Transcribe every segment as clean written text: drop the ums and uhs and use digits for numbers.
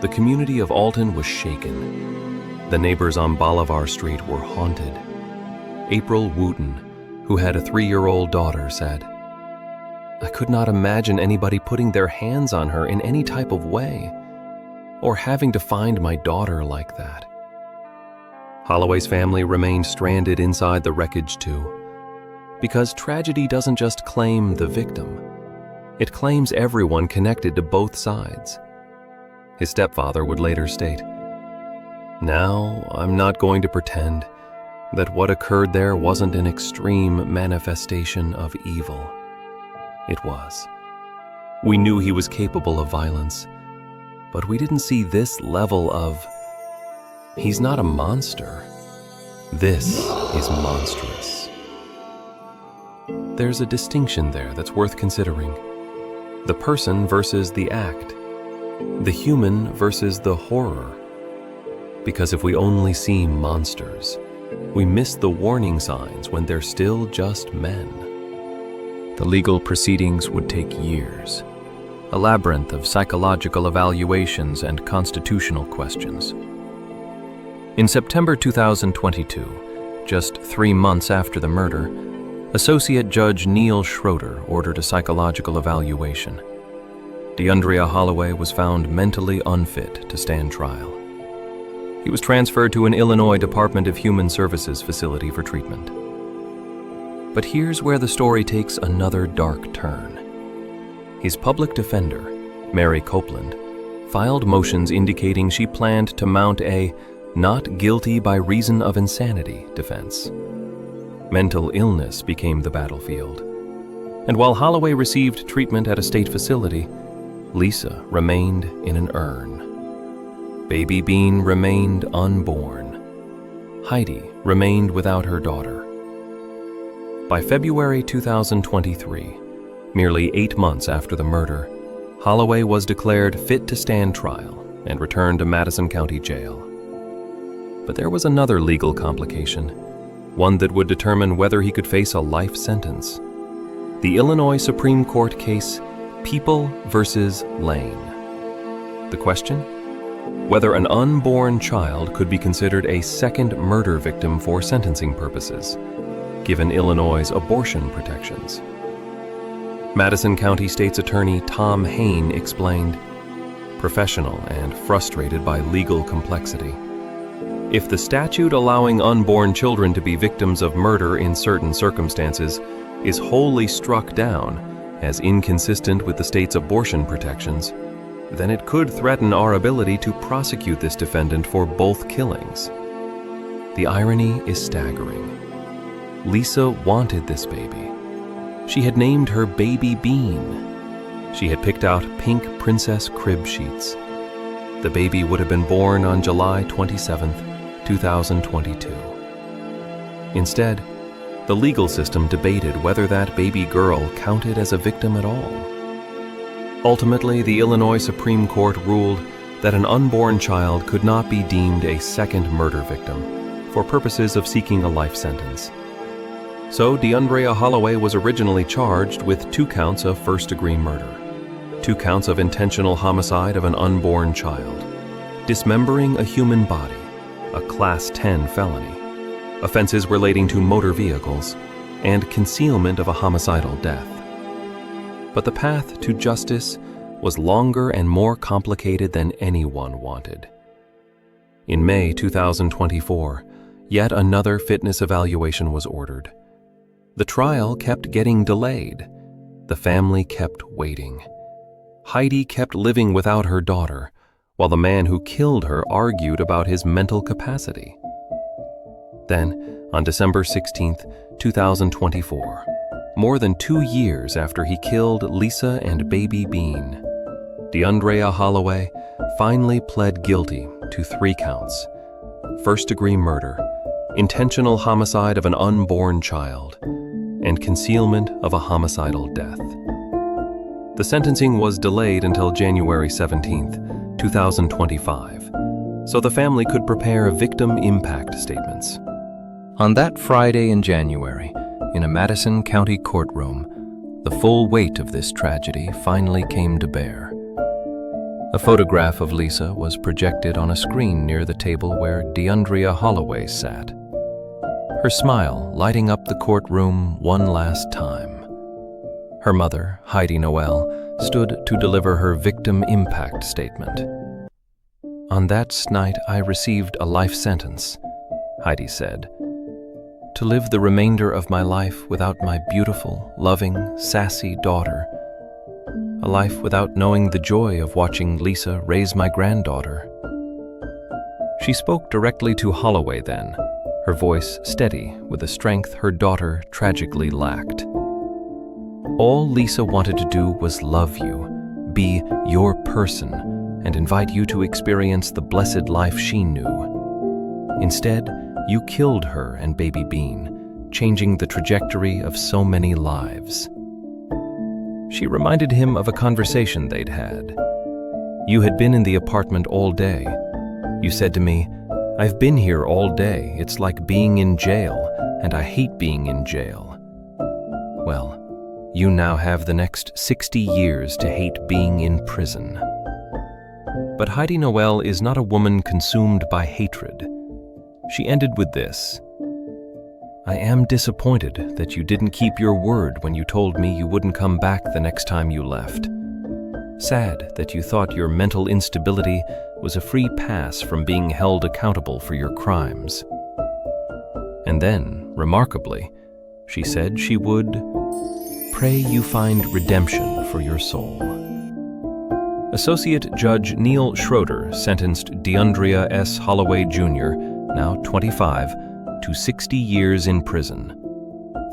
the community of Alton was shaken. The neighbors on Bolivar Street were haunted. April Wooten, who had a 3-year-old daughter, said, "I could not imagine anybody putting their hands on her in any type of way, or having to find my daughter like that." Holloway's family remained stranded inside the wreckage too, because tragedy doesn't just claim the victim, it claims everyone connected to both sides. His stepfather would later state, "Now, I'm not going to pretend that what occurred there wasn't an extreme manifestation of evil. It was. We knew he was capable of violence, but we didn't see this level of... He's not a monster. This is monstrous." There's a distinction there that's worth considering. The person versus the act. The human versus the horror. Because if we only see monsters, we miss the warning signs when they're still just men. The legal proceedings would take years, a labyrinth of psychological evaluations and constitutional questions. In September 2022, just 3 months after the murder, Associate Judge Neil Schroeder ordered a psychological evaluation. DeAndrea Holloway was found mentally unfit to stand trial. He was transferred to an Illinois Department of Human Services facility for treatment. But here's where the story takes another dark turn. His public defender, Mary Copeland, filed motions indicating she planned to mount a "not guilty by reason of insanity" defense. Mental illness became the battlefield. And while Holloway received treatment at a state facility, Lisa remained in an urn. Baby Bean remained unborn. Heidi remained without her daughter. By February 2023, merely 8 months after the murder, Holloway was declared fit to stand trial and returned to Madison County Jail. But there was another legal complication, one that would determine whether he could face a life sentence. The Illinois Supreme Court case, People versus Lane. The question? Whether an unborn child could be considered a second murder victim for sentencing purposes, given Illinois' abortion protections. Madison County State's Attorney Tom Hain explained, "Professional and frustrated by legal complexity. If the statute allowing unborn children to be victims of murder in certain circumstances is wholly struck down as inconsistent with the state's abortion protections, then it could threaten our ability to prosecute this defendant for both killings." The irony is staggering. Lisa wanted this baby. She had named her Baby Bean. She had picked out pink princess crib sheets. The baby would have been born on July 27, 2022. Instead, the legal system debated whether that baby girl counted as a victim at all. Ultimately, the Illinois Supreme Court ruled that an unborn child could not be deemed a second murder victim for purposes of seeking a life sentence. So DeAndrea Holloway was originally charged with 2 counts of first-degree murder, 2 counts of intentional homicide of an unborn child, dismembering a human body, a Class 10 felony, offenses relating to motor vehicles, and concealment of a homicidal death. But the path to justice was longer and more complicated than anyone wanted. In May 2024, yet another fitness evaluation was ordered. The trial kept getting delayed. The family kept waiting. Heidi kept living without her daughter, while the man who killed her argued about his mental capacity. Then, on December 16, 2024, more than 2 years after he killed Lisa and Baby Bean, DeAndrea Holloway finally pled guilty to 3 counts: first-degree murder, intentional homicide of an unborn child, and concealment of a homicidal death. The sentencing was delayed until January 17, 2025, so the family could prepare victim impact statements. On that Friday in January, in a Madison County courtroom, the full weight of this tragedy finally came to bear. A photograph of Liese was projected on a screen near the table where DeAndrea Holloway sat, her smile lighting up the courtroom one last time. Her mother, Heidi Noel, stood to deliver her victim impact statement. "On that night, I received a life sentence," Heidi said. "To live the remainder of my life without my beautiful, loving, sassy daughter. A life without knowing the joy of watching Liese raise my granddaughter." She spoke directly to Holloway then, her voice steady with a strength her daughter tragically lacked. All Liese wanted to do was love you, be your person, and invite you to experience the blessed life she knew. Instead, you killed her and baby Bean, changing the trajectory of so many lives. She reminded him of a conversation they'd had. "You had been in the apartment all day. You said to me, 'I've been here all day. It's like being in jail, and I hate being in jail.' Well, you now have the next 60 years to hate being in prison." But Heidi Noel is not a woman consumed by hatred. She ended with this: "I am disappointed that you didn't keep your word when you told me you wouldn't come back the next time you left. Sad that you thought your mental instability was a free pass from being held accountable for your crimes." And then, remarkably, she said she would pray you find redemption for your soul. Associate Judge Neil Schroeder sentenced DeAndrea S. Holloway Jr., now 25, to 60 years in prison,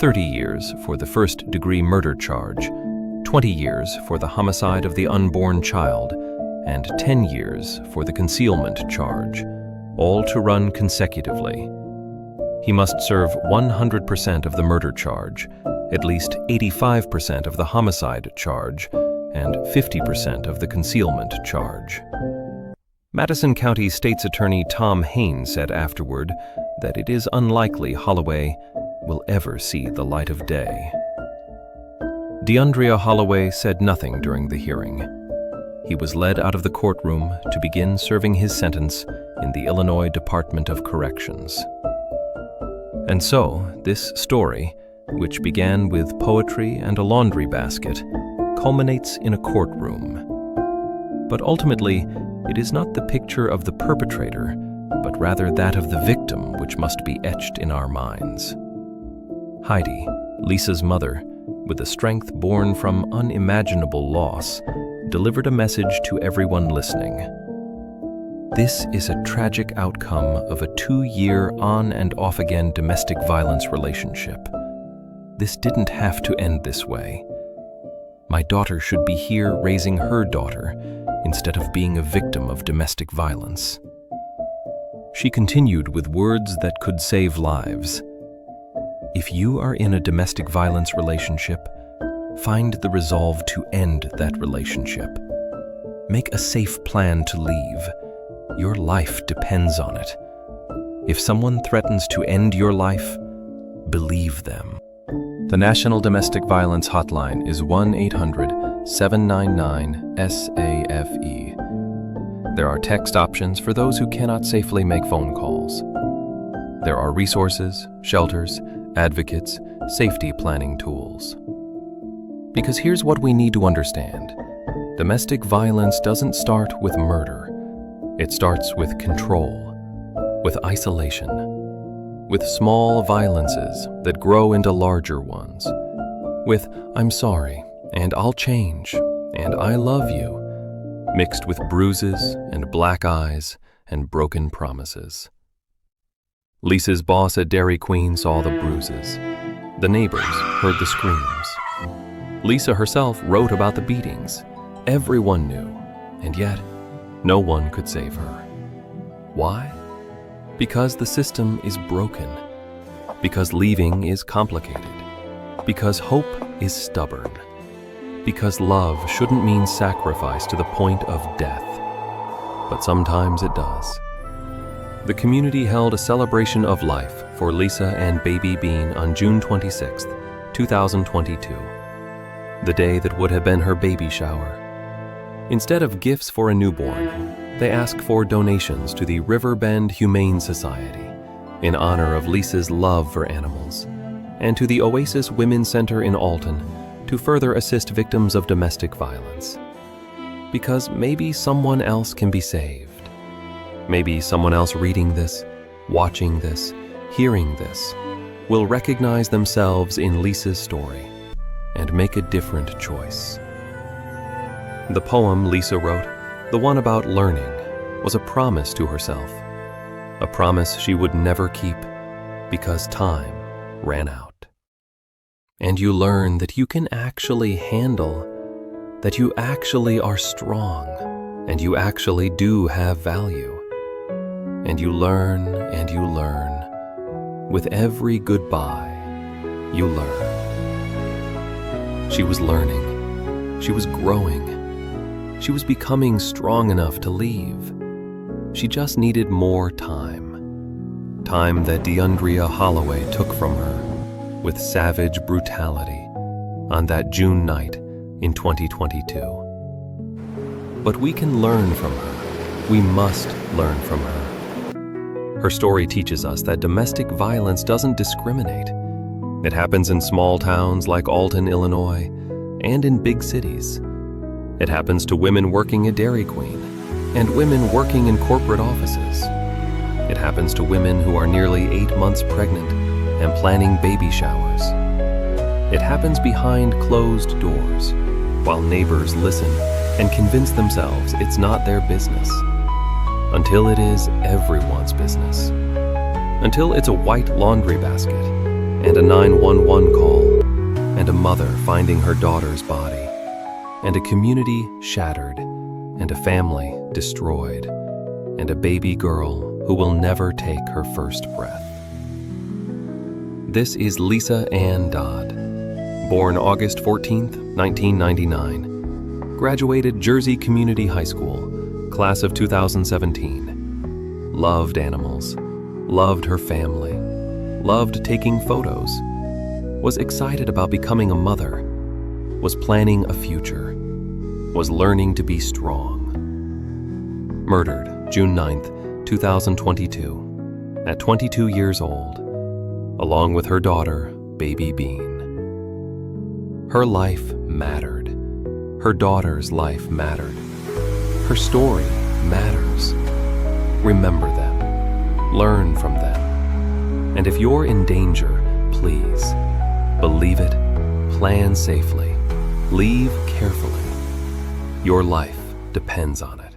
30 years for the first-degree murder charge, 20 years for the homicide of the unborn child, and 10 years for the concealment charge, all to run consecutively. He must serve 100% of the murder charge, at least 85% of the homicide charge, and 50% of the concealment charge. Madison County State's Attorney Tom Haynes said afterward that it is unlikely Holloway will ever see the light of day. DeAndrea Holloway said nothing during the hearing. He was led out of the courtroom to begin serving his sentence in the Illinois Department of Corrections. And so, this story, which began with poetry and a laundry basket, culminates in a courtroom. But ultimately, it is not the picture of the perpetrator, but rather that of the victim which must be etched in our minds. Heidi, Liese's mother, with a strength born from unimaginable loss, delivered a message to everyone listening. This is a tragic outcome of a 2-year on and off again domestic violence relationship. This didn't have to end this way. My daughter should be here raising her daughter instead of being a victim of domestic violence. She continued with words that could save lives. If you are in a domestic violence relationship, find the resolve to end that relationship. Make a safe plan to leave. Your life depends on it. If someone threatens to end your life, believe them. The National Domestic Violence Hotline is 1-800-799-SAFE. There are text options for those who cannot safely make phone calls. There are resources, shelters, advocates, safety planning tools. Because here's what we need to understand. Domestic violence doesn't start with murder. It starts with control, with isolation, with small violences that grow into larger ones, with "I'm sorry," and "I'll change," and "I love you," mixed with bruises and black eyes and broken promises. Liese's boss at Dairy Queen saw the bruises. The neighbors heard the screams. Liese herself wrote about the beatings. Everyone knew, and yet no one could save her. Why? Because the system is broken. Because leaving is complicated. Because hope is stubborn. Because love shouldn't mean sacrifice to the point of death. But sometimes it does. The community held a celebration of life for Liese and baby Bean on June 26, 2022, the day that would have been her baby shower. Instead of gifts for a newborn, they ask for donations to the Riverbend Humane Society in honor of Lisa's love for animals, and to the Oasis Women's Center in Alton to further assist victims of domestic violence. Because maybe someone else can be saved. Maybe someone else reading this, watching this, hearing this, will recognize themselves in Lisa's story and make a different choice. The poem Lisa wrote, the one about learning, was a promise to herself, a promise she would never keep because time ran out. And you learn that you can actually handle, that you actually are strong, and you actually do have value. And you learn and you learn. With every goodbye, you learn. She was learning. She was growing. She was becoming strong enough to leave. She just needed more time. Time that DeAndrea Holloway took from her with savage brutality on that June night in 2022. But we can learn from her. We must learn from her. Her story teaches us that domestic violence doesn't discriminate. It happens in small towns like Alton, Illinois, and in big cities. It happens to women working at Dairy Queen and women working in corporate offices. It happens to women who are nearly 8 months pregnant and planning baby showers. It happens behind closed doors while neighbors listen and convince themselves it's not their business. Until it is everyone's business. Until it's a white laundry basket and a 911 call and a mother finding her daughter's body and a community shattered and a family destroyed and a baby girl who will never take her first breath. This is Liese Anne Dodd, born August 14th, 1999, graduated Jersey Community High School, class of 2017, loved animals, loved her family, loved taking photos, was excited about becoming a mother, was planning a future, was learning to be strong. Murdered June 9th, 2022, at 22 years old, along with her daughter, baby Bean. Her life mattered. Her daughter's life mattered. Her story matters. Remember them. Learn from them. And if you're in danger, please believe it, plan safely, leave carefully. Your life depends on it.